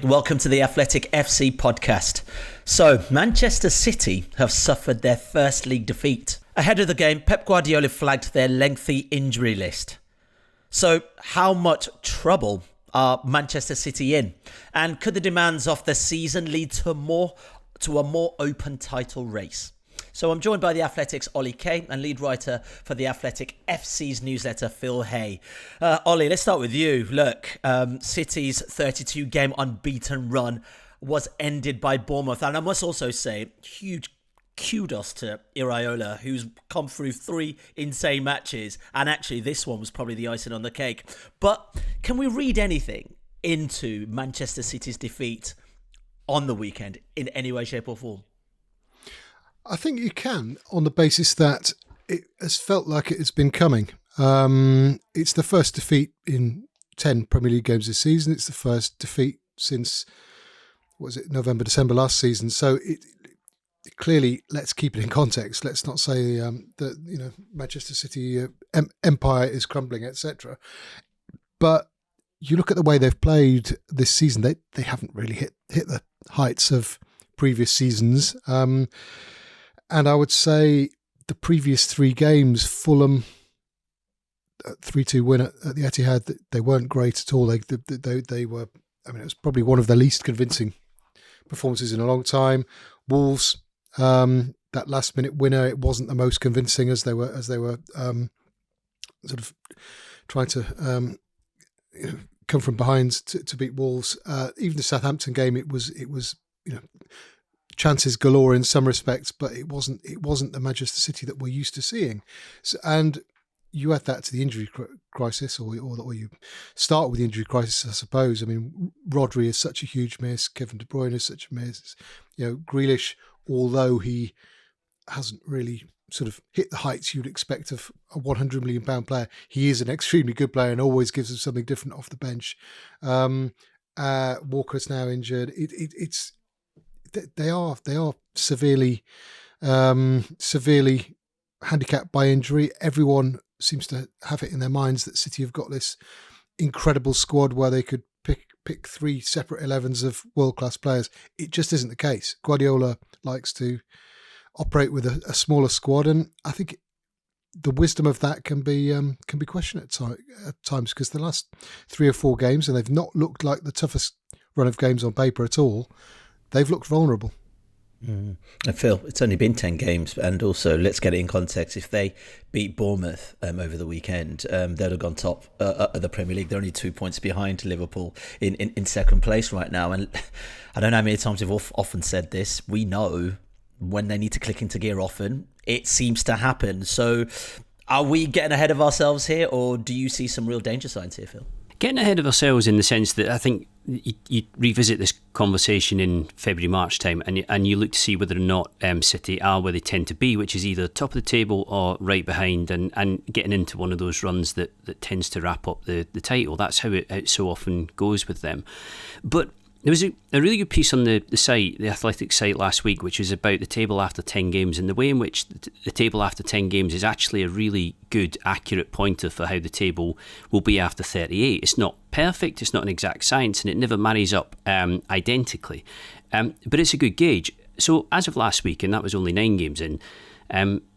Welcome to the Athletic FC podcast. So, Manchester City have suffered their first league defeat. Ahead of the game, Pep Guardiola flagged their lengthy injury list. So, how much trouble are Manchester City in? And could the demands of the season lead to a more open title race? So I'm joined by the Athletic's Ollie Kay and lead writer for the Athletic FC's newsletter, Phil Hay. Ollie, let's start with you. Look, City's 32-game unbeaten run was ended by Bournemouth. And I must also say, huge kudos to Iraola, who's come through 3 insane matches. And actually, this one was probably the icing on the cake. But can we read anything into Manchester City's defeat on the weekend in any way, shape or form? I think you can, on the basis that it has felt like it has been coming. It's the first defeat in 10 Premier League games this season. It's the first defeat since, November, December last season. So it clearly, let's keep it in context. Let's not say that Manchester City empire is crumbling, etc. But you look at the way they've played this season. They haven't really hit the heights of previous seasons. And I would say the previous 3 games, Fulham, 3-2 win at the Etihad, they weren't great at all. They were, it was probably one of the least convincing performances in a long time. Wolves, that last minute winner, it wasn't the most convincing as they were sort of trying to come from behind to beat Wolves. Even the Southampton game, it was chances galore in some respects, but it wasn't the Manchester City that we're used to seeing. So, and you add that to the injury crisis, or you start with the injury crisis, I suppose. I mean, Rodri is such a huge miss. Kevin De Bruyne is such a miss. Grealish, although he hasn't really sort of hit the heights you'd expect of a £100 million player, he is an extremely good player and always gives us something different off the bench. Walker's now injured. They are severely handicapped by injury. Everyone seems to have it in their minds that City have got this incredible squad where they could pick 3 separate 11s of world-class players. It just isn't the case. Guardiola likes to operate with a smaller squad, and I think the wisdom of that can be questioned at times, because the last 3 or 4 games, and they've not looked like the toughest run of games on paper at all, they've looked vulnerable. And Phil, it's only been 10 games, and also let's get it in context. If they beat Bournemouth over the weekend, they'd have gone top of the Premier League. They're only 2 points behind Liverpool in second place right now. And I don't know how many times we've often said this. We know when they need to click into gear often, it seems to happen. So are we getting ahead of ourselves here, or do you see some real danger signs here, Phil? Getting ahead of ourselves in the sense that I think you revisit this conversation in February, March time, and you look to see whether or not City are where they tend to be, which is either top of the table or right behind, and getting into one of those runs that tends to wrap up the title. That's how it so often goes with them. But there was a really good piece on the site, the Athletic site last week, which was about the table after 10 games, and the way in which the table after 10 games is actually a really good, accurate pointer for how the table will be after 38. It's not perfect, it's not an exact science, and it never marries up identically. But it's a good gauge. So as of last week, and that was only 9 games in,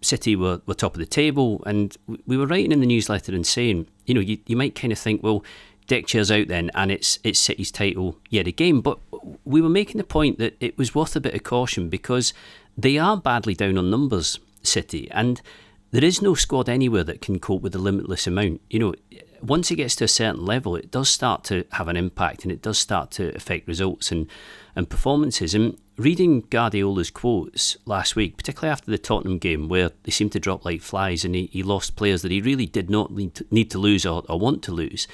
City were top of the table, and we were writing in the newsletter and saying, you might kind of think, well, deck chairs out then, and it's City's title yet again. But we were making the point that it was worth a bit of caution, because they are badly down on numbers, City, and there is no squad anywhere that can cope with a limitless amount. Once it gets to a certain level, it does start to have an impact, and it does start to affect results and performances. And reading Guardiola's quotes last week, particularly after the Tottenham game, where they seemed to drop like flies and he lost players that he really did not need to lose or want to lose,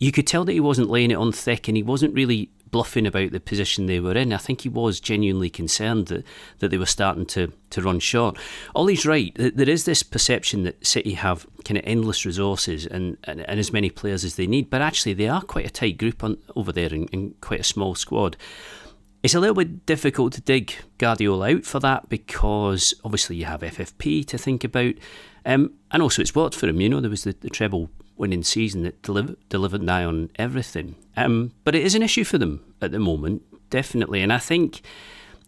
you could tell that he wasn't laying it on thick, and he wasn't really bluffing about the position they were in. I think he was genuinely concerned that they were starting to run short. Ollie's right. There is this perception that City have kind of endless resources and as many players as they need, but actually they are quite a tight group over there and quite a small squad. It's a little bit difficult to dig Guardiola out for that, because obviously you have FFP to think about, and also it's worked for him. There was the treble winning season that delivered nigh on everything. But it is an issue for them at the moment, definitely. And I think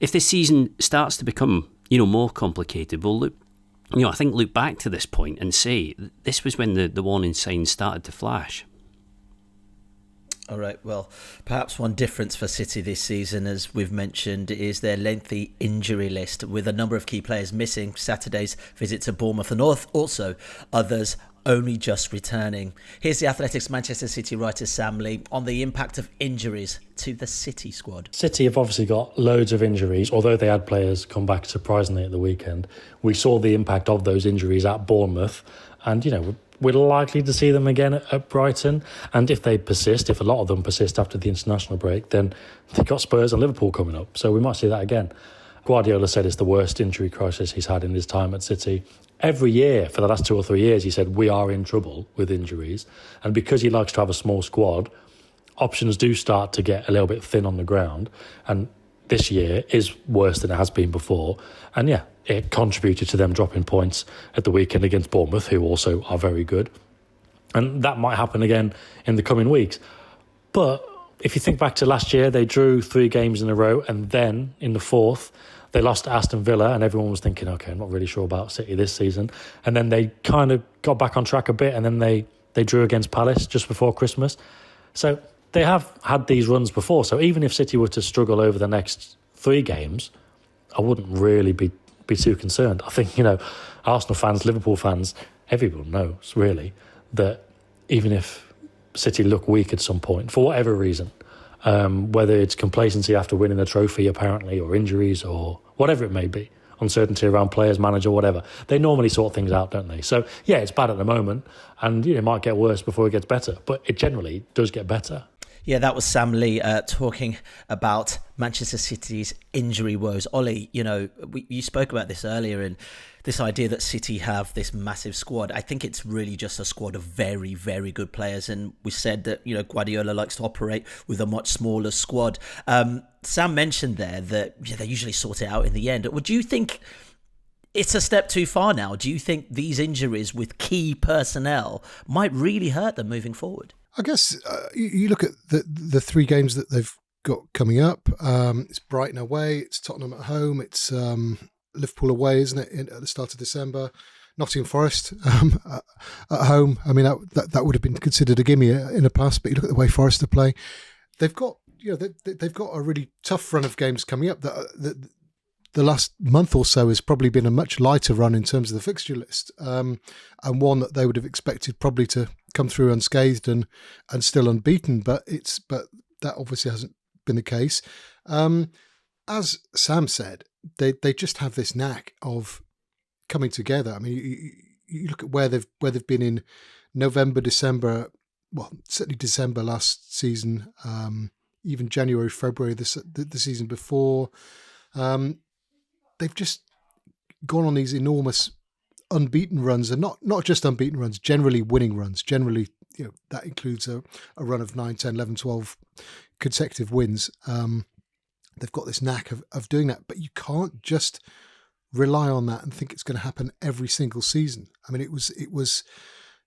if this season starts to become, more complicated, we'll look, I think look back to this point and say this was when the warning signs started to flash. All right, well, perhaps one difference for City this season, as we've mentioned, is their lengthy injury list, with a number of key players missing Saturday's visit to Bournemouth and also others only just returning. Here's the Athletics Manchester City writer Sam Lee on the impact of injuries to the City squad. City have obviously got loads of injuries, although they had players come back surprisingly at the weekend. We saw the impact of those injuries at Bournemouth, and, we're likely to see them again at Brighton. And if they persist, if a lot of them persist after the international break, then they've got Spurs and Liverpool coming up. So we might see that again. Guardiola said it's the worst injury crisis he's had in his time at City. Every year, for the last 2 or 3 years, he said, we are in trouble with injuries. And because he likes to have a small squad, options do start to get a little bit thin on the ground. And this year is worse than it has been before. And yeah, it contributed to them dropping points at the weekend against Bournemouth, who also are very good. And that might happen again in the coming weeks. But if you think back to last year, they drew 3 games in a row, and then in the 4th, they lost to Aston Villa, and everyone was thinking, OK, I'm not really sure about City this season. And then they kind of got back on track a bit, and then they drew against Palace just before Christmas. So they have had these runs before. So even if City were to struggle over the next 3 games, I wouldn't really be too concerned. I think, Arsenal fans, Liverpool fans, everyone knows, really, that even if City look weak at some point, for whatever reason, whether it's complacency after winning the trophy, apparently, or injuries, or whatever it may be, uncertainty around players, manager, whatever, they normally sort things out, don't they? So, yeah, it's bad at the moment, and it might get worse before it gets better, but it generally does get better. Yeah, that was Sam Lee talking about Manchester City's injury woes. Ollie, you spoke about this earlier, and this idea that City have this massive squad. I think it's really just a squad of very, very good players. And we said that, Guardiola likes to operate with a much smaller squad. Sam mentioned there that they usually sort it out in the end. Would you think it's a step too far now? Do you think these injuries with key personnel might really hurt them moving forward? I guess you look at the 3 games that they've got coming up. It's Brighton away, it's Tottenham at home, it's Liverpool away, isn't it, at the start of December? Nottingham Forest at home. I mean, that would have been considered a gimme in the past, but you look at the way Forest are playing. They've got they've got a really tough run of games coming up. The last month or so has probably been a much lighter run in terms of the fixture list, and one that they would have expected probably to come through unscathed and still unbeaten. But that obviously hasn't been the case. As Sam said, they just have this knack of coming together. I mean, you look at where they've been in November, December. Well, certainly December last season, even January, February the season before. They've just gone on these enormous unbeaten runs, and not just unbeaten runs, generally winning runs. Generally, that includes a run of 9, 10, 11, 12 consecutive wins. They've got this knack of doing that, but you can't just rely on that and think it's going to happen every single season. I mean,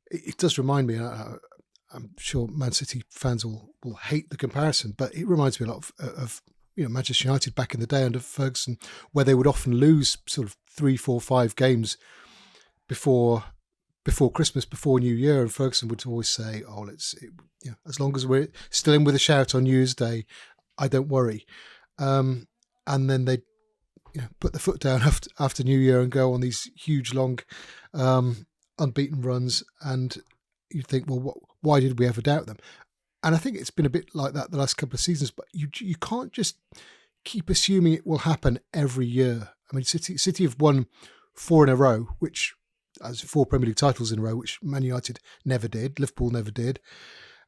it does remind me, I'm sure Man City fans will hate the comparison, but it reminds me a lot of Manchester United back in the day under Ferguson, where they would often lose sort of 3, 4, 5 games before Christmas, before New Year, and Ferguson would always say, as long as we're still in with a shout on New Year's Day, I don't worry. And then they'd put the foot down after New Year and go on these huge, long, unbeaten runs, and you think, well, why did we ever doubt them? And I think it's been a bit like that the last couple of seasons, but you can't just keep assuming it will happen every year. I mean, City have won 4 in a row, which as 4 Premier League titles in a row, which Man United never did, Liverpool never did.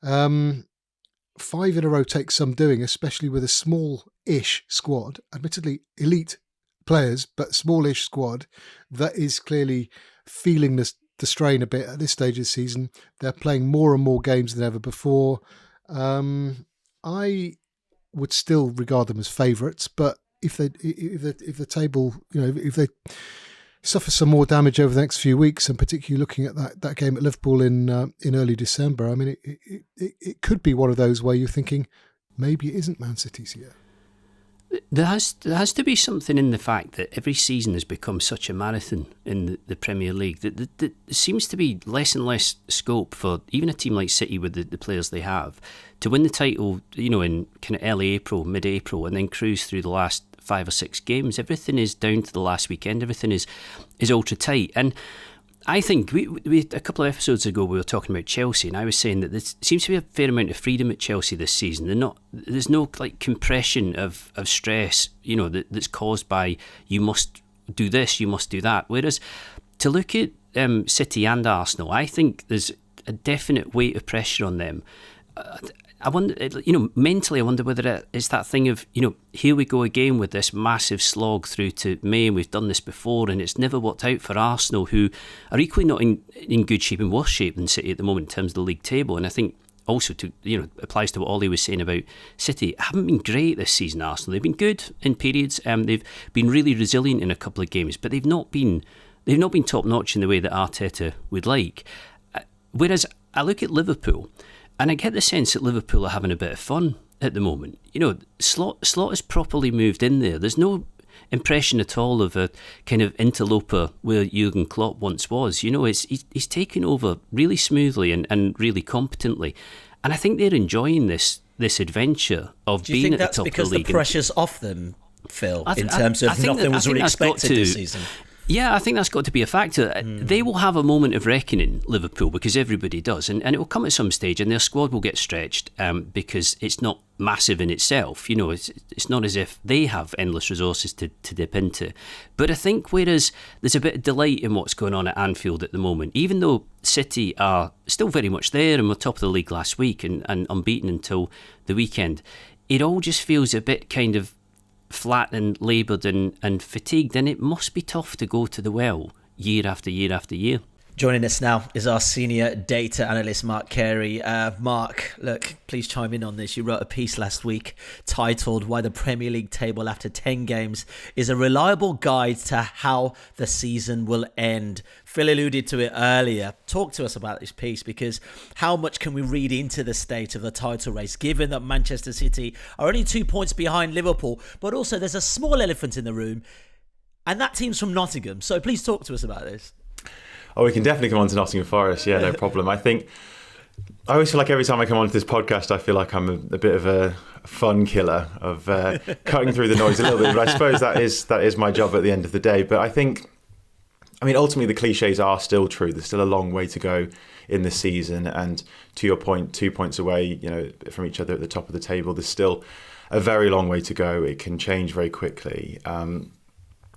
5 in a row takes some doing, especially with a small-ish squad, admittedly elite players, but smallish squad that is clearly feeling the strain a bit at this stage of the season. They're playing more and more games than ever before. I would still regard them as favourites, but if the table, if they suffer some more damage over the next few weeks, and particularly looking at that game at Liverpool in early December, I mean, it could be one of those where you're thinking maybe it isn't Man City's year. There has to be something in the fact that every season has become such a marathon in the Premier League that there seems to be less and less scope for even a team like City with the players they have to win the title, in kind of early April, mid-April, and then cruise through the last 5 or 6 games. Everything is down to the last weekend. Everything is ultra tight. And I think we a couple of episodes ago we were talking about Chelsea, and I was saying that there seems to be a fair amount of freedom at Chelsea this season. There's no like compression of stress, that's caused by you must do this, you must do that. Whereas to look at City and Arsenal, I think there's a definite weight of pressure on them. I wonder, mentally, I wonder whether it's that thing of, here we go again with this massive slog through to May, and we've done this before, and it's never worked out for Arsenal, who are equally not in good shape and worse shape than City at the moment in terms of the league table. And I think also applies to what Ollie was saying about City. Haven't been great this season, Arsenal. They've been good in periods. They've been really resilient in a couple of games, but they've not been top notch in the way that Arteta would like. Whereas I look at Liverpool, and I get the sense that Liverpool are having a bit of fun at the moment. Slot has properly moved in there. There's no impression at all of a kind of interloper where Jurgen Klopp once was. He's taken over really smoothly and really competently. And I think they're enjoying this adventure of being at the top of the league. Do you think that's because the pressure's off them, Phil, in terms of nothing was really expected this season? Yeah, I think that's got to be a factor. They will have a moment of reckoning, Liverpool, because everybody does, and it will come at some stage, and their squad will get stretched because it's not massive in itself. It's not as if they have endless resources to dip into. But I think whereas there's a bit of delight in what's going on at Anfield at the moment, even though City are still very much there and were top of the league last week and unbeaten until the weekend, it all just feels a bit kind of flat and laboured and fatigued, and it must be tough to go to the well year after year after year. Joining us now is our senior data analyst, Mark Carey. Mark, look, please chime in on this. You wrote a piece last week titled "Why the Premier League Table After 10 Games is a Reliable Guide to How the Season Will End." Phil alluded to it earlier. Talk to us about this piece, because how much can we read into the state of the title race, given that Manchester City are only 2 points behind Liverpool, but also there's a small elephant in the room, and that team's from Nottingham. So please talk to us about this. Oh, we can definitely come on to Nottingham Forest. Yeah, no problem. I always feel like every time I come onto this podcast, I feel like I'm a bit of a fun killer of cutting through the noise a little bit. But I suppose that is my job at the end of the day. But I think, ultimately the cliches are still true. There's still a long way to go in the season. And to your point, 2 points away, from each other at the top of the table, there's still a very long way to go. It can change very quickly.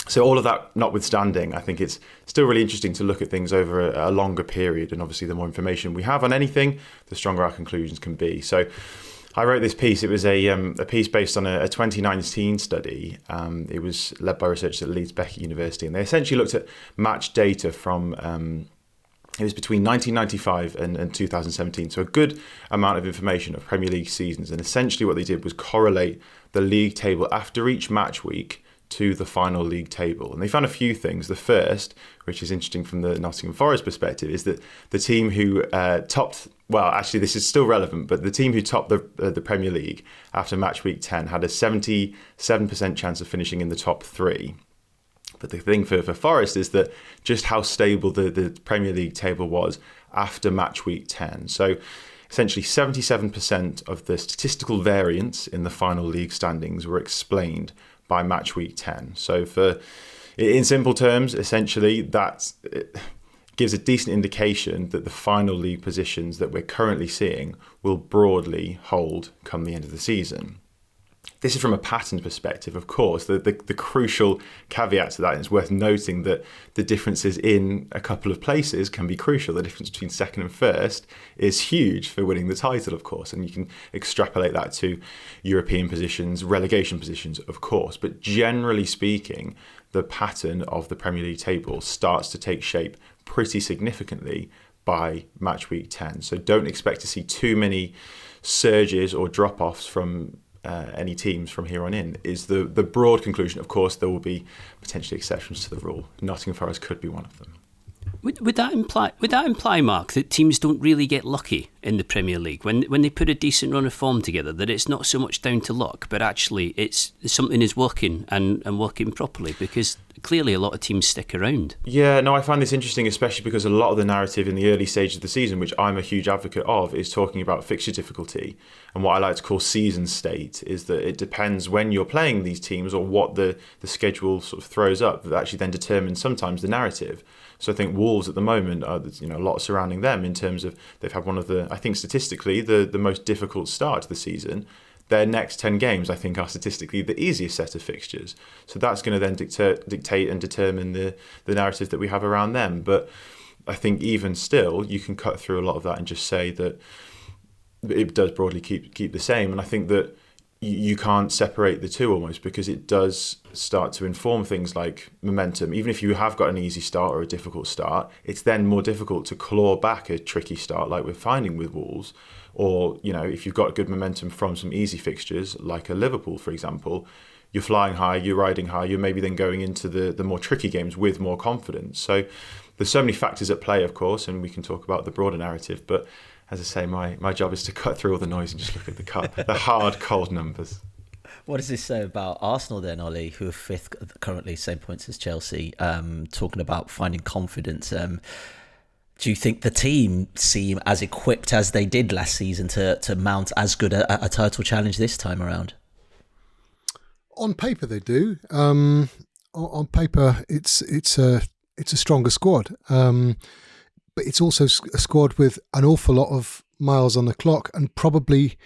So all of that notwithstanding, I think it's still really interesting to look at things over a longer period. And obviously the more information we have on anything, the stronger our conclusions can be. So I wrote this piece. It was a piece based on a 2019 study. It was led by researchers at Leeds Beckett University. And they essentially looked at match data from, it was between 1995 and 2017. So a good amount of information of Premier League seasons. And essentially what they did was correlate the league table after each match week to the final league table. And they found a few things. The first, which is interesting from the Nottingham Forest perspective, is that the team who topped, well, actually this is still relevant, but the team who topped the Premier League after match week 10 had a 77% chance of finishing in the top 3. But the thing for Forest is that just how stable the Premier League table was after match week 10. So essentially 77% of the statistical variance in the final league standings were explained by match week 10. So in simple terms, essentially that gives a decent indication that the final league positions that we're currently seeing will broadly hold come the end of the season. This is from a pattern perspective, of course. The crucial caveat to that is worth noting that the differences in a couple of places can be crucial. The difference between second and first is huge for winning the title, of course, and you can extrapolate that to European positions, relegation positions, of course. But generally speaking, the pattern of the Premier League table starts to take shape pretty significantly by match week 10. So don't expect to see too many surges or drop-offs from any teams from here on in is the broad conclusion. Of course, there will be potentially exceptions to the rule. Nottingham Forest could be one of them. Would that imply, Mark, that teams don't really get lucky in the Premier League when they put a decent run of form together? That it's not so much down to luck, but actually it's something is working and working properly, because clearly a lot of teams stick around. Yeah, no, I find this interesting, especially because a lot of the narrative in the early stages of the season, which I'm a huge advocate of, is talking about fixture difficulty. And what I like to call season state is that it depends when you're playing these teams or what the schedule sort of throws up that actually then determines sometimes the narrative. So I think Wolves at the moment, a lot surrounding them in terms of they've had one of the, I think statistically, the most difficult start to the season. Their next 10 games, I think, are statistically the easiest set of fixtures. So that's going to then dictate and determine the narrative that we have around them. But I think even still, you can cut through a lot of that and just say that it does broadly keep the same. And I think that you can't separate the two almost, because it does start to inform things like momentum. Even if you have got an easy start or a difficult start, it's then more difficult to claw back a tricky start like we're finding with Wolves. Or, if you've got good momentum from some easy fixtures, like a Liverpool, for example, you're flying high, you're riding high, you're maybe then going into the more tricky games with more confidence. So there's so many factors at play, of course, and we can talk about the broader narrative. But as I say, my job is to cut through all the noise and just look at the hard, cold numbers. What does this say about Arsenal then, Ollie, who are fifth currently, same points as Chelsea, talking about finding confidence? Do you think the team seem as equipped as they did last season to mount as good a title challenge this time around? On paper, they do. On paper, it's a stronger squad, but it's also a squad with an awful lot of miles on the clock, and probably,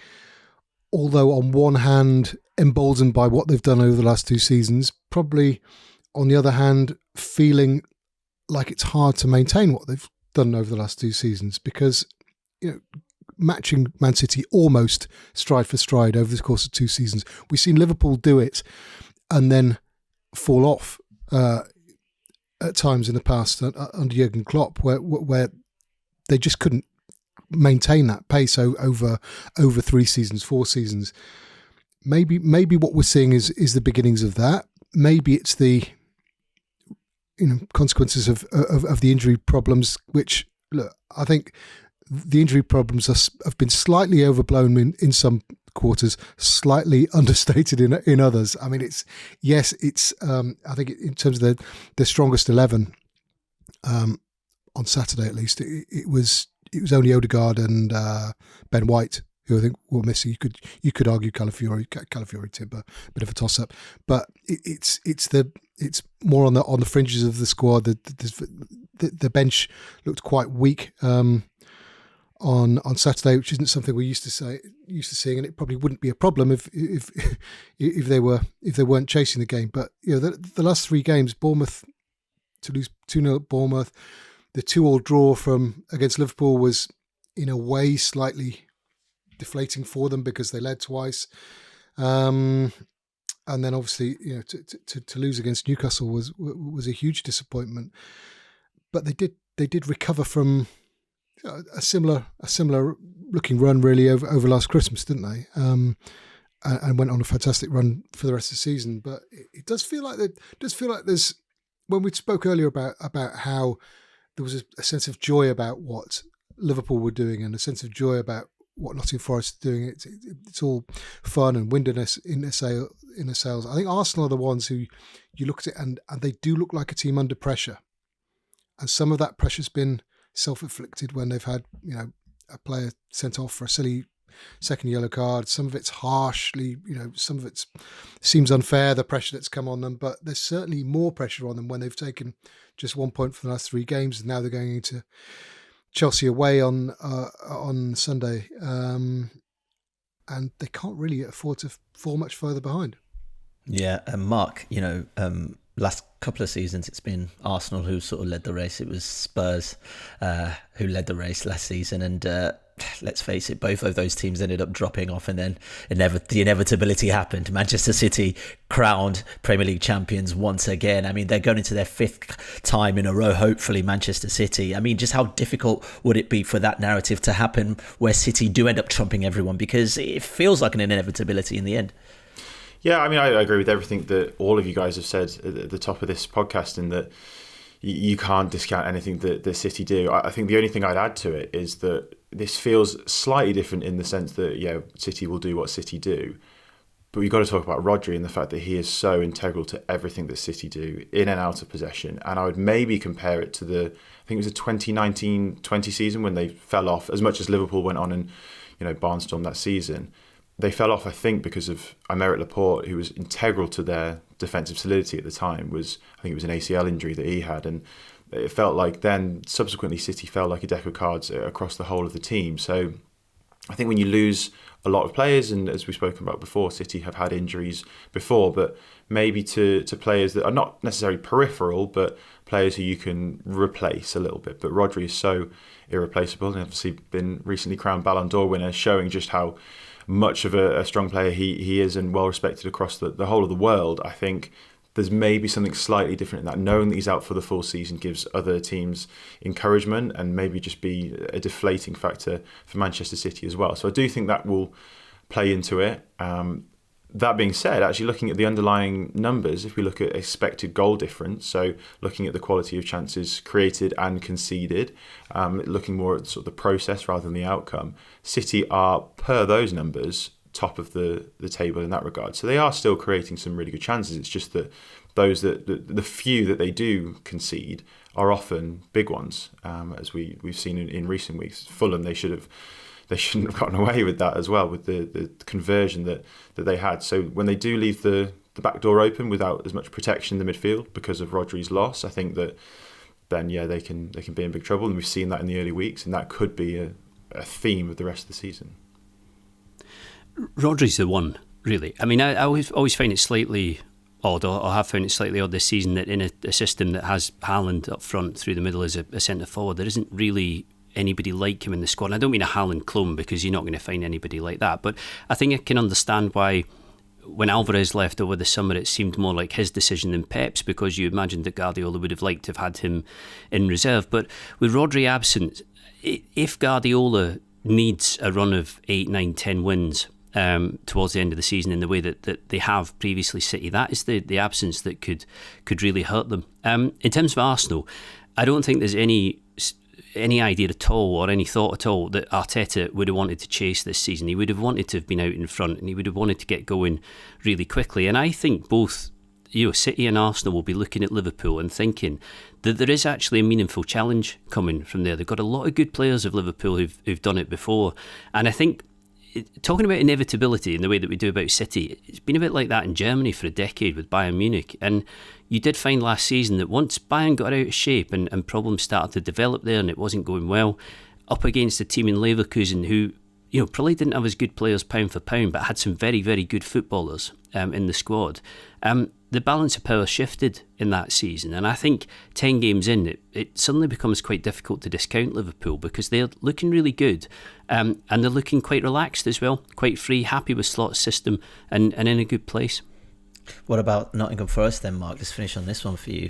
although on one hand emboldened by what they've done over the last 2 seasons, probably on the other hand feeling like it's hard to maintain what they've done over the last 2 seasons, because matching Man City almost stride for stride over the course of 2 seasons. We've seen Liverpool do it and then fall off at times in the past under Jurgen Klopp, where they just couldn't maintain that pace over 3 seasons, 4 seasons. Maybe what we're seeing is the beginnings of that. Maybe it's the consequences of the injury problems, which, look, I think the injury problems have been slightly overblown in some quarters, slightly understated in others. I mean, it's I think in terms of the strongest 11 on Saturday, at least, it was only Odegaard and Ben White who I think were missing. You could argue Calafiori Timber, a bit of a toss up, but it's more on the fringes of the squad. The bench looked quite weak on Saturday, which isn't something we're used to seeing, and it probably wouldn't be a problem if they weren't chasing the game. But the last 3 games, Bournemouth to lose 2-0 at Bournemouth, the 2-2 draw against Liverpool was in a way slightly deflating for them because they led twice, and then obviously to lose against Newcastle was a huge disappointment. But they did recover from a similar looking run really over last Christmas, didn't they? And went on a fantastic run for the rest of the season. But it does feel like there's, when we spoke earlier about how there was a sense of joy about what Liverpool were doing and a sense of joy about what Nottingham Forest are doing. It's all fun and windiness in their sails. I think Arsenal are the ones who you look at it and they do look like a team under pressure. And some of that pressure's been self-inflicted when they've had, a player sent off for a silly second yellow card. Some of it's harshly, some of it seems unfair, the pressure that's come on them, but there's certainly more pressure on them when they've taken just 1 point for the last 3 games, and now they're going into Chelsea away on Sunday, and they can't really afford to fall much further behind. Yeah, and Mark, last couple of seasons it's been Arsenal who sort of led the race. It was Spurs who led the race last season, and let's face it, both of those teams ended up dropping off, and then the inevitability happened. Manchester City crowned Premier League champions once again. I mean, they're going into their 5th time in a row, hopefully, Manchester City. I mean, just how difficult would it be for that narrative to happen where City do end up trumping everyone, because it feels like an inevitability in the end. Yeah, I mean, I agree with everything that all of you guys have said at the top of this podcast, in that you can't discount anything that City do. I think the only thing I'd add to it is that this feels slightly different in the sense that, City will do what City do. But we've got to talk about Rodri and the fact that he is so integral to everything that City do in and out of possession. And I would maybe compare it to I think it was the 2019-20 season when they fell off, as much as Liverpool went on and, barnstormed that season. They fell off, I think, because of Aymeric Laporte, who was integral to their defensive solidity at the time. I think it was an ACL injury that he had, and it felt like then subsequently City fell like a deck of cards across the whole of the team. So I think when you lose a lot of players, and as we've spoken about before, City have had injuries before, but maybe to players that are not necessarily peripheral, but players who you can replace a little bit. But Rodri is so irreplaceable, and obviously been recently crowned Ballon d'Or winner, showing just how much of a strong player he is, and well respected across the whole of the world. I think there's maybe something slightly different in that. Knowing that he's out for the full season gives other teams encouragement, and maybe just be a deflating factor for Manchester City as well. So I do think that will play into it. That being said, actually looking at the underlying numbers, if we look at expected goal difference, so looking at the quality of chances created and conceded, looking more at sort of the process rather than the outcome, City are, per those numbers, top of the table in that regard. So they are still creating some really good chances. It's just that the few that they do concede are often big ones, as we've seen in recent weeks. Fulham, they shouldn't have gotten away with that as well, with the conversion that they had. So when they do leave the back door open without as much protection in the midfield because of Rodri's loss, I think that then they can be in big trouble, and we've seen that in the early weeks, and that could be a theme of the rest of the season. Rodri's the one, really. I mean, I always find it slightly odd, or have found it slightly odd this season, that in a system that has Haaland up front through the middle as a centre forward, there isn't really anybody like him in the squad. And I don't mean a Haaland clone, because you're not going to find anybody like that, but I think I can understand why when Alvarez left over the summer it seemed more like his decision than Pep's, because you imagined that Guardiola would have liked to have had him in reserve. But with Rodri absent, if Guardiola needs a run of 8, 9, 10 wins towards the end of the season in the way that they have previously City, that is the absence that could really hurt them. In terms of Arsenal, I don't think there's any idea at all, or any thought at all, that Arteta would have wanted to chase this season. He would have wanted to have been out in front, and he would have wanted to get going really quickly. And I think both City and Arsenal will be looking at Liverpool and thinking that there is actually a meaningful challenge coming from there. They've got a lot of good players of Liverpool who've done it before, and I think talking about inevitability in the way that we do about City, it's been a bit like that in Germany for a decade with Bayern Munich. And you did find last season that once Bayern got out of shape and problems started to develop there and it wasn't going well, up against a team in Leverkusen who probably didn't have as good players pound for pound, but had some very, very good footballers in the squad. The balance of power shifted in that season, and I think 10 games in, it suddenly becomes quite difficult to discount Liverpool, because they're looking really good, and they're looking quite relaxed as well, quite free, happy with Slot's system, and in a good place. What about Nottingham Forest then, Mark? Let's finish on this one for you.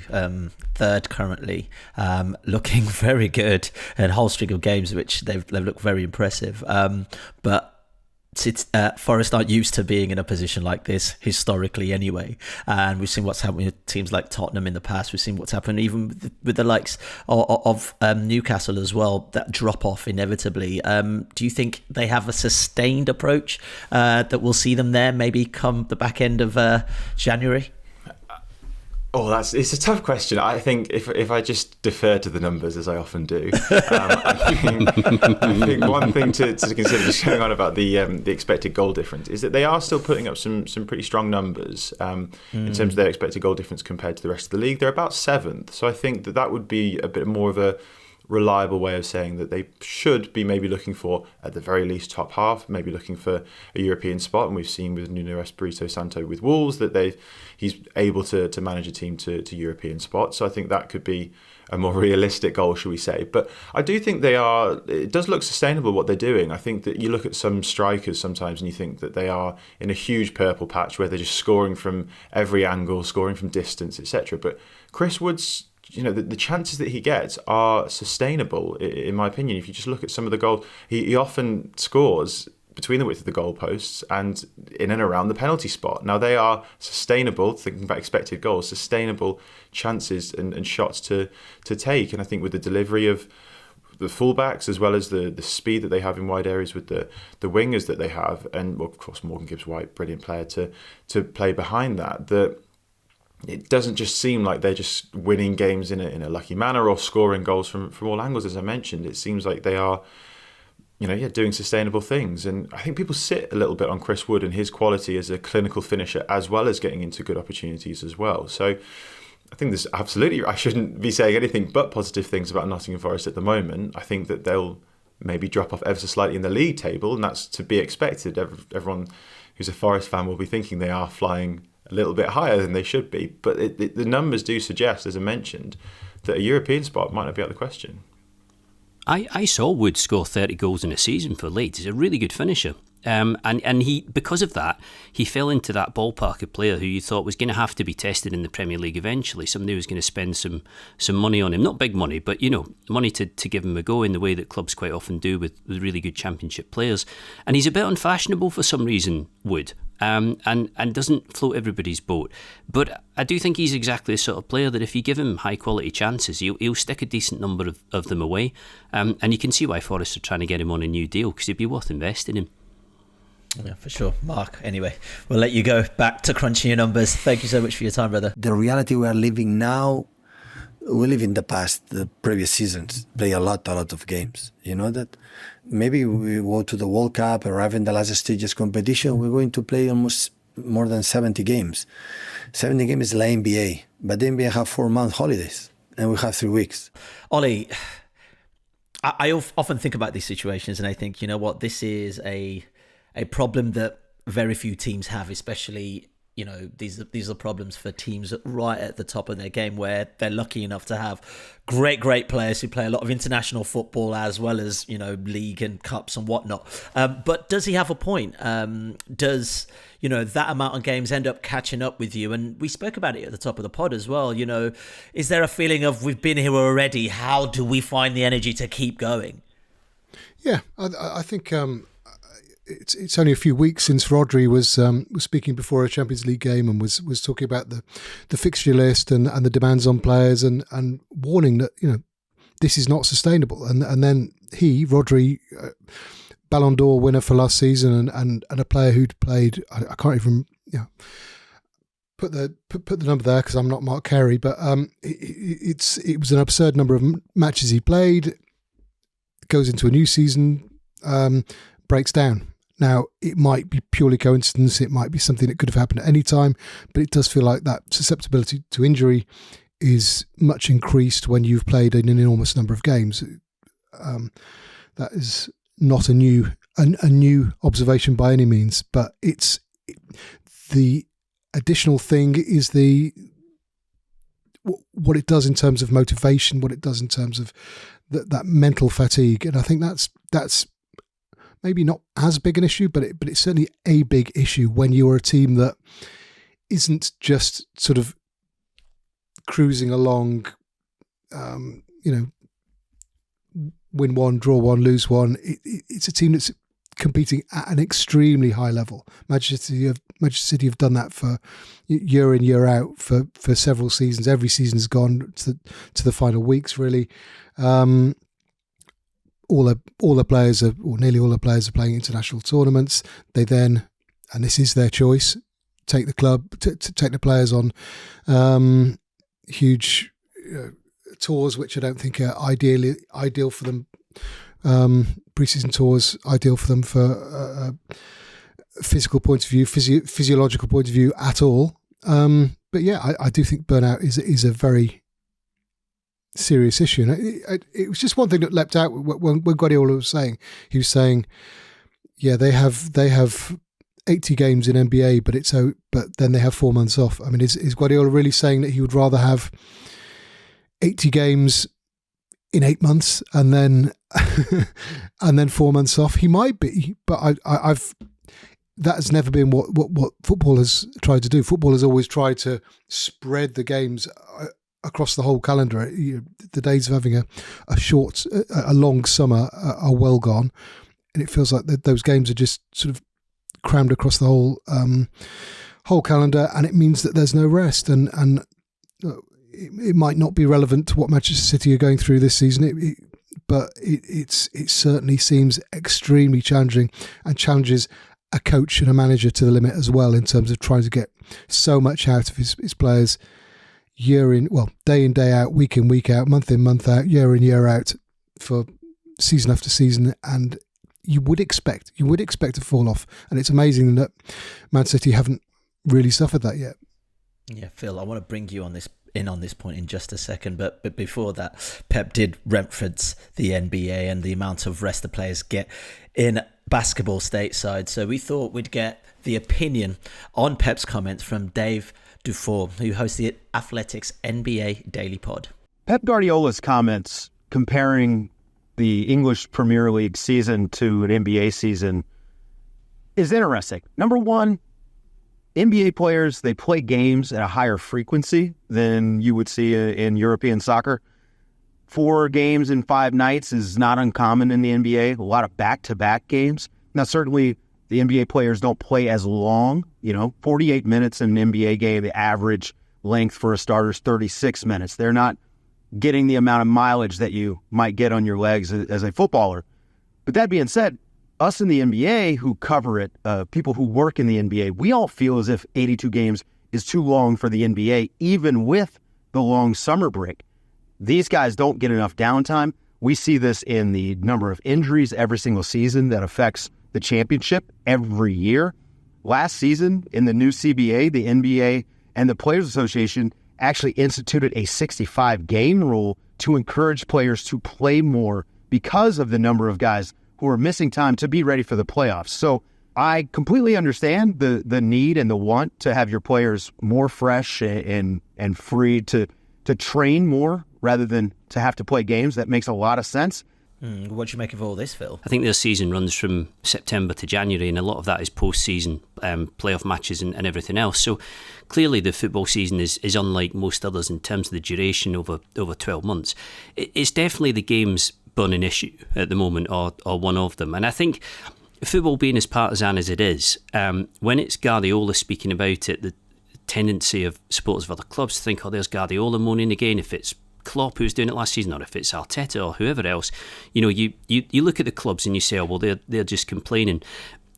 Third currently, looking very good, and a whole string of games which they've looked very impressive. But Forest aren't used to being in a position like this historically anyway, and we've seen what's happened with teams like Tottenham in the past. We've seen what's happened even with the likes of Newcastle as well, that drop off inevitably. Do you think they have a sustained approach that will see them there maybe come the back end of January? It's a tough question. I think if I just defer to the numbers, as I often do, I think one thing to consider, just going on about the expected goal difference, is that they are still putting up some pretty strong numbers in terms of their expected goal difference compared to the rest of the league. They're about 7th, so I think that would be a bit more of a reliable way of saying that they should be maybe looking for, at the very least, top half, maybe looking for a European spot. And we've seen with Nuno Espirito Santo with Wolves that he's able to manage a team to European spots. So I think that could be a more realistic goal, should we say. But I do think it does look sustainable what they're doing. I think that you look at some strikers sometimes and you think that they are in a huge purple patch where they're just scoring from every angle, scoring from distance, etc. But Chris Wood's, the chances that he gets are sustainable, in my opinion. If you just look at some of the goals, he often scores between the width of the goalposts and in and around the penalty spot. Now, they are sustainable, thinking about expected goals, sustainable chances and shots to take. And I think with the delivery of the fullbacks, as well as the speed that they have in wide areas with the wingers that they have, and well, of course Morgan Gibbs-White, brilliant player to play behind that it doesn't just seem like they're just winning games in a lucky manner or scoring goals from all angles, as I mentioned. It seems like they are doing sustainable things. And I think people sit a little bit on Chris Wood and his quality as a clinical finisher, as well as getting into good opportunities as well. So I think there's absolutely, I shouldn't be saying anything but positive things about Nottingham Forest at the moment. I think that they'll maybe drop off ever so slightly in the league table, and that's to be expected. Everyone who's a Forest fan will be thinking they are flying a little bit higher than they should be. But the numbers do suggest, as I mentioned, that a European spot might not be out of the question. I saw Wood score 30 goals in a season for Leeds. He's a really good finisher. And he, because of that, he fell into that ballpark of player who you thought was going to have to be tested in the Premier League eventually. Somebody who's going to spend some money on him. Not big money, but, money to give him a go in the way that clubs quite often do with really good Championship players. And he's a bit unfashionable for some reason, Wood. And doesn't float everybody's boat. But I do think he's exactly the sort of player that if you give him high quality chances, he'll stick a decent number of them away. And you can see why Forest are trying to get him on a new deal, because it'd be worth investing in. Yeah, for sure. Mark, anyway, we'll let you go back to crunching your numbers. Thank you so much for your time, brother. The reality we are living now, we live in the past. The previous seasons play a lot of games. You know that? Maybe we go to the World Cup, arrive in the last stages competition, we're going to play almost more than 70 games. 70 games is like NBA, but the NBA have 4-month holidays and we have 3 weeks. Ollie, I often think about these situations and I think, you know what, this is a problem that very few teams have, especially, these are problems for teams right at the top of their game where they're lucky enough to have great players who play a lot of international football as well as, league and cups and whatnot. But does he have a point? Does, that amount of games end up catching up with you? And we spoke about it at the top of the pod as well. Is there a feeling of we've been here already? How do we find the energy to keep going? Yeah, I think... It's only a few weeks since Rodri was speaking before a Champions League game and was talking about the fixture list and the demands on players and warning that this is not sustainable. And then Rodri, Ballon d'Or winner for last season and a player who'd played, I can't even put the number there because I'm not Mark Carey, but it was an absurd number of matches he played. Goes into a new season, breaks down. Now, it might be purely coincidence, it might be something that could have happened at any time, but it does feel like that susceptibility to injury is much increased when you've played an enormous number of games. That is not a new observation by any means, but the additional thing is what it does in terms of motivation, what it does in terms of that mental fatigue, and I think that's maybe not as big an issue, but it's certainly a big issue when you're a team that isn't just sort of cruising along, win one, draw one, lose one. It's a team that's competing at an extremely high level. Manchester City have done that for year in, year out for several seasons. Every season has gone to the final weeks, really. All the players are, or nearly all the players are playing international tournaments. They then, and this is their choice, take the players on huge tours, which I don't think are ideal for them. Pre-season tours, ideal for them for a physical point of view, physiological point of view at all. But yeah, I do think burnout is a very serious issue. And it was just one thing that leapt out when Guardiola was saying. He was saying, yeah, they have 80 games in NBA, but then they have 4 months off. I mean, is Guardiola really saying that he would rather have 80 games in 8 months and then 4 months off? He might be, but that has never been what football has tried to do. Football has always tried to spread the games across the whole calendar. The days of having a long summer are well gone, and it feels like those games are just sort of crammed across the whole calendar, and it means that there's no rest. And it might not be relevant to what Manchester City are going through this season, but it certainly seems extremely challenging, and challenges a coach and a manager to the limit as well, in terms of trying to get so much out of his players day in, day out, week in, week out, month in, month out, year in, year out, for season after season. And you would expect to fall off. And it's amazing that Man City haven't really suffered that yet. Yeah, Phil, I want to bring you on this point in just a second, but before that, Pep did reference the NBA and the amount of rest the players get in basketball stateside. So we thought we'd get the opinion on Pep's comments from Dave DuFour, who hosts the Athletics NBA Daily Pod. Pep Guardiola's comments comparing the English Premier League season to an NBA season is interesting. Number one, NBA players, they play games at a higher frequency than you would see in European soccer. 4 games in 5 nights is not uncommon in the NBA. A lot of back-to-back games. Now, certainly, the NBA players don't play as long. 48 minutes in an NBA game, the average length for a starter is 36 minutes. They're not getting the amount of mileage that you might get on your legs as a footballer. But that being said, us in the NBA who cover it, people who work in the NBA, we all feel as if 82 games is too long for the NBA, even with the long summer break. These guys don't get enough downtime. We see this in the number of injuries every single season that affects the championship every year. Last season, in the new CBA, the NBA and the Players Association actually instituted a 65-game rule to encourage players to play more because of the number of guys who are missing time to be ready for the playoffs. So I completely understand the need and the want to have your players more fresh and free to train more rather than to have to play games. That makes a lot of sense. What do you make of all this, Phil? I think their season runs from September to January, and a lot of that is post-season playoff matches and everything else. So clearly the football season is unlike most others in terms of the duration over 12 months. It's definitely the game's burning issue at the moment, or one of them. And I think football being as partisan as it is, when it's Guardiola speaking about it, the tendency of supporters of other clubs to think, there's Guardiola moaning again. If it's Klopp who's doing it last season, or if it's Arteta or whoever else, you look at the clubs and you say, they're just complaining.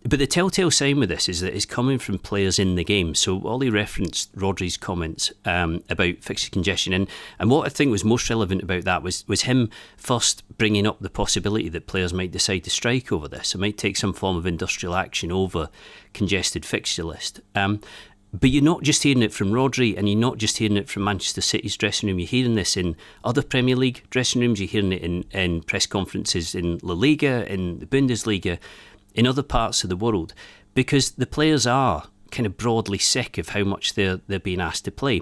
But the telltale sign with this is that it's coming from players in the game. So Ollie referenced Rodri's comments about fixture congestion, and what I think was most relevant about that was him first bringing up the possibility that players might decide to strike over this. It might take some form of industrial action over congested fixture list. But you're not just hearing it from Rodri, and you're not just hearing it from Manchester City's dressing room. You're hearing this in other Premier League dressing rooms. You're hearing it in press conferences in La Liga, in the Bundesliga, in other parts of the world, because the players are kind of broadly sick of how much they're being asked to play.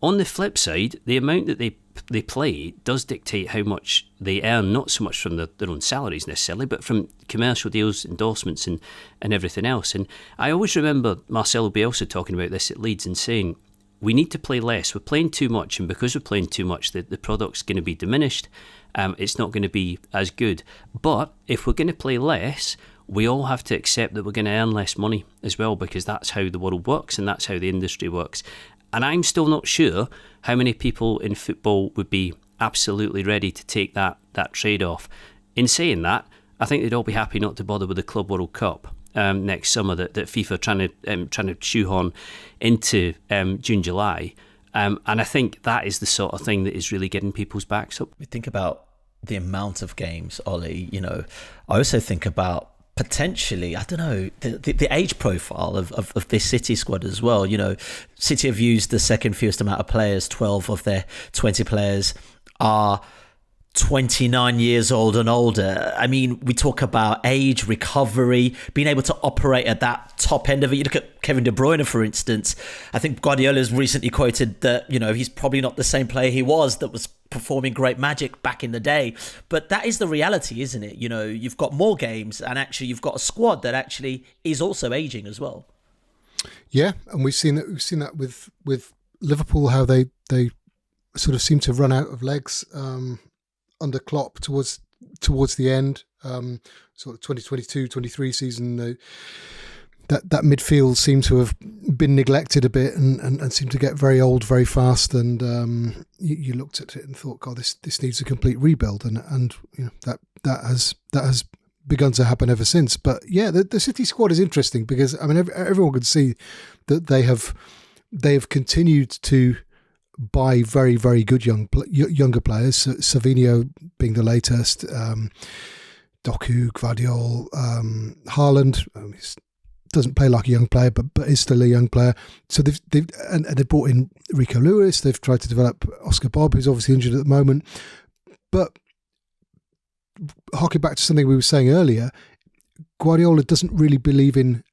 On the flip side, the amount that they play does dictate how much they earn, not so much from their own salaries necessarily, but from commercial deals, endorsements and everything else. And I always remember Marcelo Bielsa talking about this at Leeds and saying, we need to play less. We're playing too much, and because we're playing too much, the product's going to be diminished. It's not going to be as good. But if we're going to play less, we all have to accept that we're going to earn less money as well, because that's how the world works and that's how the industry works. And I'm still not sure how many people in football would be absolutely ready to take that trade-off. In saying that, I think they'd all be happy not to bother with the Club World Cup next summer that FIFA are trying to shoehorn into June, July. And I think that is the sort of thing that is really getting people's backs up. We think about the amount of games, Ollie. I also think about potentially, I don't know, the age profile of this City squad as well. City have used the second fewest amount of players, 12 of their 20 players are 29 years old and older. I mean, we talk about age, recovery, being able to operate at that top end of it. You look at Kevin De Bruyne, for instance. I think Guardiola's recently quoted that, he's probably not the same player he was that was performing great magic back in the day. But that is the reality, isn't it? You've got more games, and actually you've got a squad that actually is also aging as well. Yeah, and we've seen that with Liverpool, how they sort of seem to run out of legs under Klopp towards the end, sort of 2022-23 season. That midfield seemed to have been neglected a bit and seemed to get very old very fast. And you looked at it and thought, God, this needs a complete rebuild. And that has begun to happen ever since. But yeah, the City squad is interesting because everyone could see that they have continued to buy very, very good younger players. Savinho being the latest, Doku, Gvardiol, Haaland. He doesn't play like a young player, but is still a young player. So they've brought in Rico Lewis. They've tried to develop Oscar Bob, who's obviously injured at the moment. But harking back to something we were saying earlier, Guardiola doesn't really believe in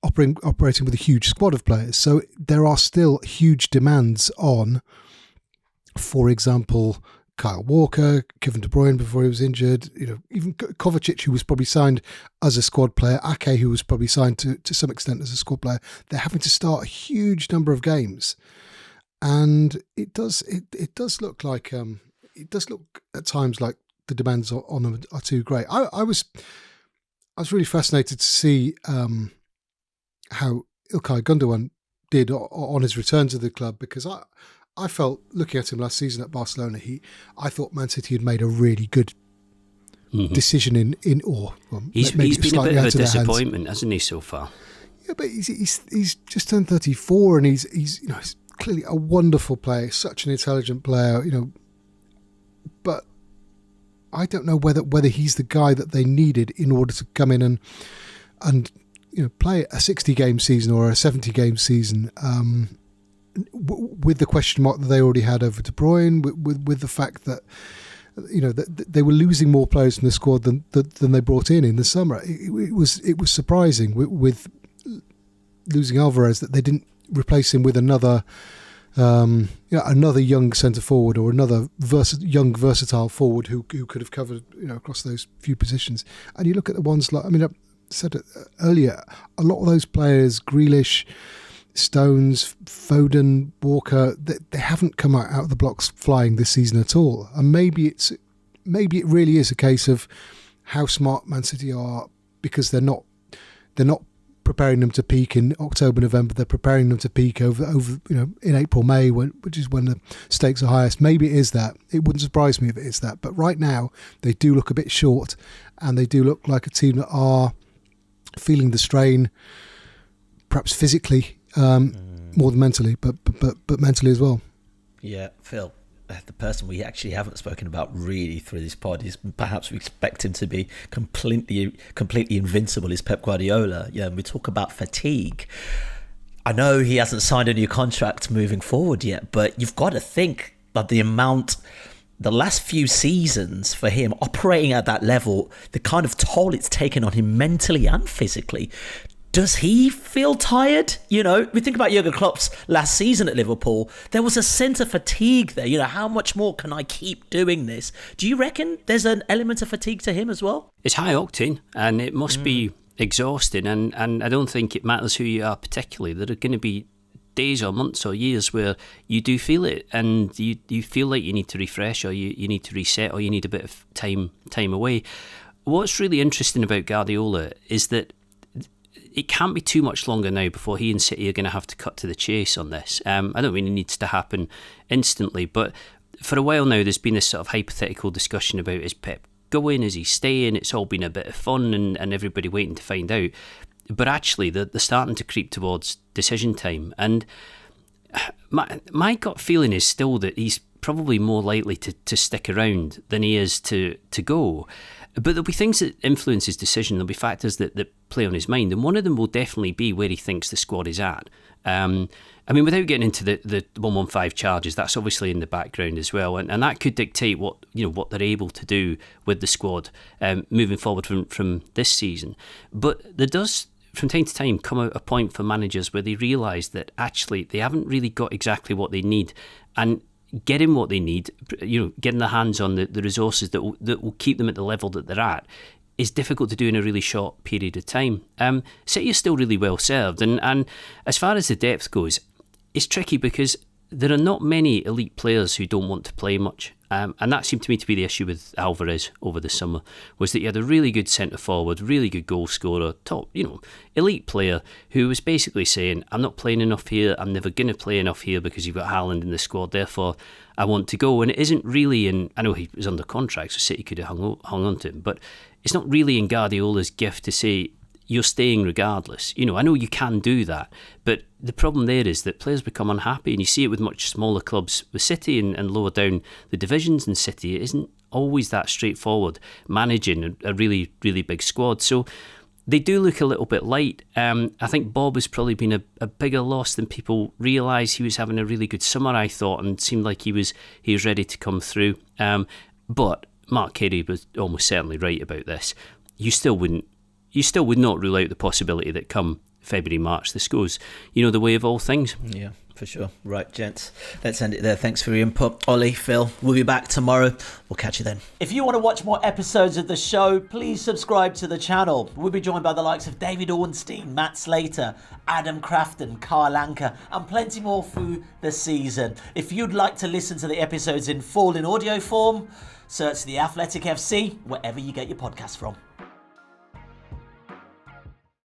operating with a huge squad of players. So there are still huge demands on, for example, Kyle Walker, Kevin De Bruyne before he was injured, even Kovacic, who was probably signed as a squad player, Ake, who was probably signed to some extent as a squad player. They're having to start a huge number of games. And it does look like, at times like the demands on them are too great. I was really fascinated to see how Ilkay Gundogan did on his return to the club, because I felt, looking at him last season at Barcelona, I thought Man City had made a really good decision in he's been a bit of a disappointment, hasn't he, so far? Yeah, but he's just turned 34, and he's clearly a wonderful player, such an intelligent player, but I don't know whether he's the guy that they needed in order to come in and play a 60-game season or a 70-game season, with the question mark that they already had over De Bruyne, with the fact that that they were losing more players from the squad than they brought in the summer. It was surprising with losing Alvarez that they didn't replace him with another young centre forward or another young versatile forward who could have covered across those few positions. And you look at the ones like, I said it earlier, a lot of those players, Grealish, Stones, Foden, Walker, they haven't come out of the blocks flying this season at all. And maybe it really is a case of how smart Man City are, because they're not preparing them to peak in October, November. They're preparing them to peak over in April, May, which is when the stakes are highest. Maybe it is that. It wouldn't surprise me if it is that. But right now, they do look a bit short, and they do look like a team that are feeling the strain, perhaps physically more than mentally, but mentally as well. Yeah, Phil, the person we actually haven't spoken about really through this pod is, perhaps we expect him to be completely invincible, is Pep Guardiola. Yeah, and we talk about fatigue. I know he hasn't signed a new contract moving forward yet, but you've got to think of the last few seasons for him operating at that level, the kind of toll it's taken on him mentally and physically. Does he feel tired? We think about Jurgen Klopp's last season at Liverpool. There was a sense of fatigue there. How much more can I keep doing this? Do you reckon there's an element of fatigue to him as well? It's high octane, and it must be exhausting. And I don't think it matters who you are particularly. There are going to be days or months or years where you do feel it, and you feel like you need to refresh, or you need to reset, or you need a bit of time away. What's really interesting about Guardiola is that it can't be too much longer now before he and City are going to have to cut to the chase on this. I don't mean it needs to happen instantly, but for a while now there's been this sort of hypothetical discussion about, is Pep going, is he staying? It's all been a bit of fun and everybody waiting to find out. But actually they're starting to creep towards decision time. And my gut feeling is still that he's probably more likely to stick around than he is to go. But there'll be things that influence his decision. There'll be factors that play on his mind. And one of them will definitely be where he thinks the squad is at. I mean, without getting into the 115 charges, that's obviously in the background as well, and that could dictate what they're able to do with the squad moving forward from this season. But there does, from time to time, come out a point for managers where they realise that actually they haven't really got exactly what they need, and getting what they need, getting their hands on the resources that will keep them at the level that they're at, is difficult to do in a really short period of time. City is still really well served, and as far as the depth goes, it's tricky because there are not many elite players who don't want to play much. And that seemed to me to be the issue with Alvarez over the summer, was that you had a really good centre forward, really good goal scorer, top, elite player who was basically saying, I'm not playing enough here, I'm never going to play enough here because you've got Haaland in the squad, therefore I want to go. And it isn't really I know he was under contract, so City could have hung on to him, but it's not really in Guardiola's gift to say, you're staying regardless. I know you can do that, but the problem there is that players become unhappy, and you see it with much smaller clubs with City and lower down the divisions in City. It isn't always that straightforward managing a really, really big squad. So they do look a little bit light. I think Bob has probably been a bigger loss than people realise. He was having a really good summer, I thought, and seemed like he was ready to come through. But Mark Carey was almost certainly right about this. You still would not rule out the possibility that come February, March, this goes, the way of all things. Yeah, for sure. Right, gents, let's end it there. Thanks for your input. Ollie, Phil, we'll be back tomorrow. We'll catch you then. If you want to watch more episodes of the show, please subscribe to the channel. We'll be joined by the likes of David Ornstein, Matt Slater, Adam Crafton, Carl Anker, and plenty more through the season. If you'd like to listen to the episodes in full in audio form, search The Athletic FC wherever you get your podcasts from.